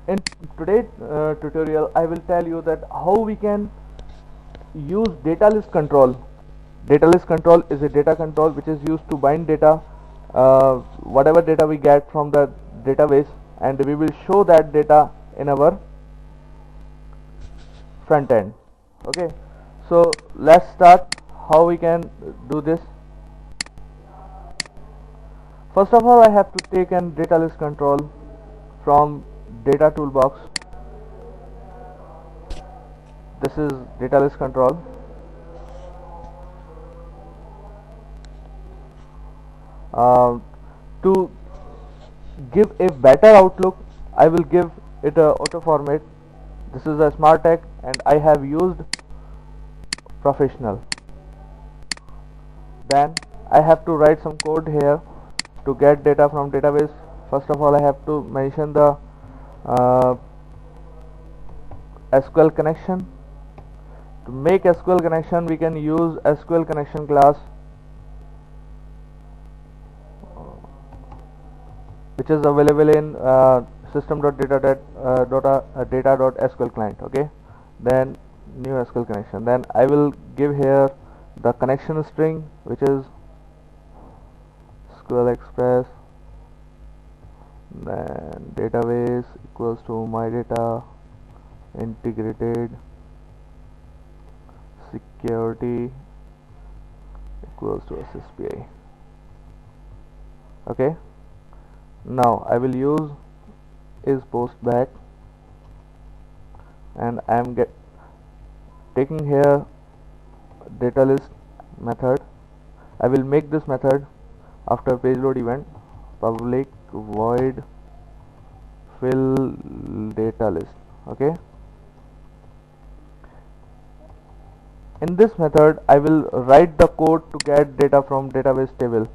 In today's tutorial, I will tell you that how we can use data list control. Data list control is a data control which is used to bind data, whatever data we get from the database, and we will show that data in our front end. Okay, so let's start how we can do this. First of all, I have to take an data list control from data toolbox. This is data list control. Uh, to give a better outlook, I will give it a auto format. This is a smart tag and I have used professional. Then I have to write some code here to get data from database. First of all, I have to mention the uh, SQL connection. To make SQL connection, we can use SQL connection class, which is available in system.data.sql client. Okay, then new SQL connection. Then I will give here the connection string, which is SQL Express. Then database equals to my data integrated security equals to SSPI. Okay, now I will use is post back, and I am taking here data list method. I will make this method after page load event public void fill data list. Okay, in this method I will write the code to get data from database table.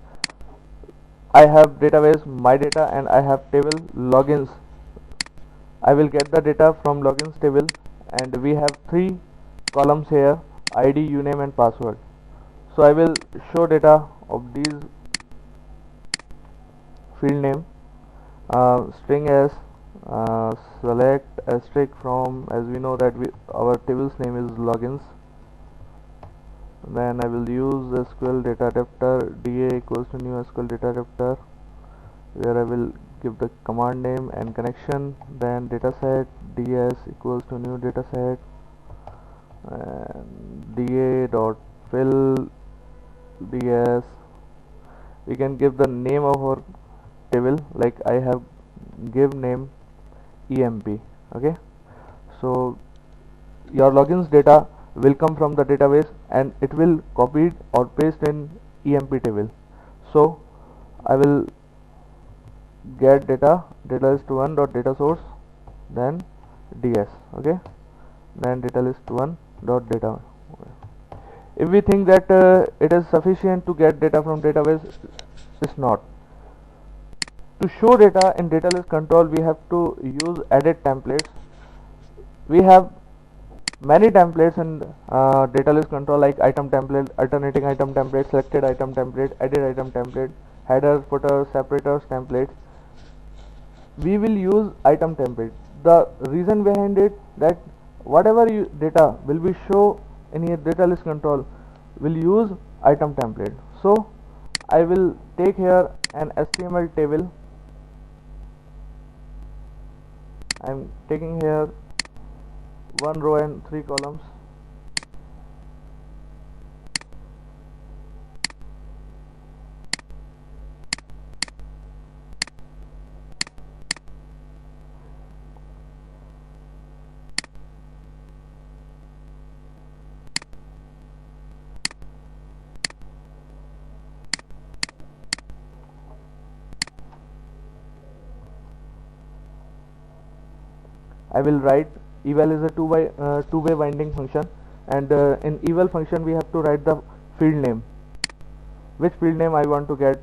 I have database my data and I have table logins. I will get the data from logins table, and we have three columns here: ID, uname and password. So I will show data of these field name, string as select asterisk from, as we know that our table's name is logins. Then I will use SQL data adapter DA equals to new SQL data adapter, where I will give the command name and connection. Then dataset DS equals to new dataset, and DA dot fill DS. We can give the name of our table, like I have give name EMP. Okay, so your logins data will come from the database and it will copied or paste in EMP table. So I will get data list 1 dot data source, then DS. Okay, then data list 1 dot data. If we think that it is sufficient to get data from database, it's not. To show data in data list control, we have to use edit templates. We have many templates in data list control, like item template, alternating item template, selected item template, edit item template, headers, footers, separators templates. We will use item template. The reason behind it, that whatever data will be show in your data list control will use item template. So I will take here an HTML table. I am taking here one row and three columns. I will write eval is a two-way binding function, and in eval function we have to write the field name, which field name I want to get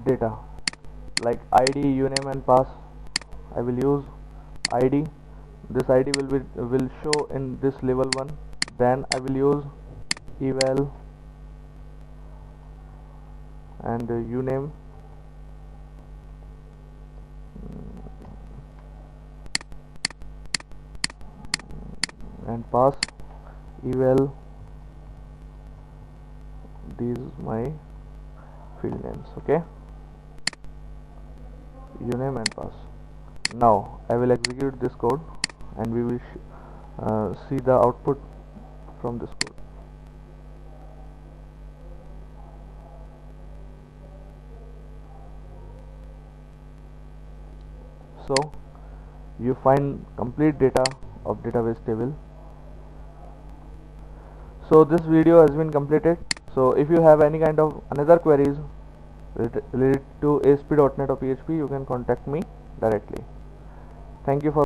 data, like ID, uname and pass. I will use ID. This ID will show in this level 1. Then I will use eval and uname. and pass eval. These my field names. Okay, uname and pass. Now I will execute this code and we will see the output from this code. So you find complete data of database table. So this video has been completed. So if you have any kind of another queries related to ASP.NET or PHP, you can contact me directly. Thank you for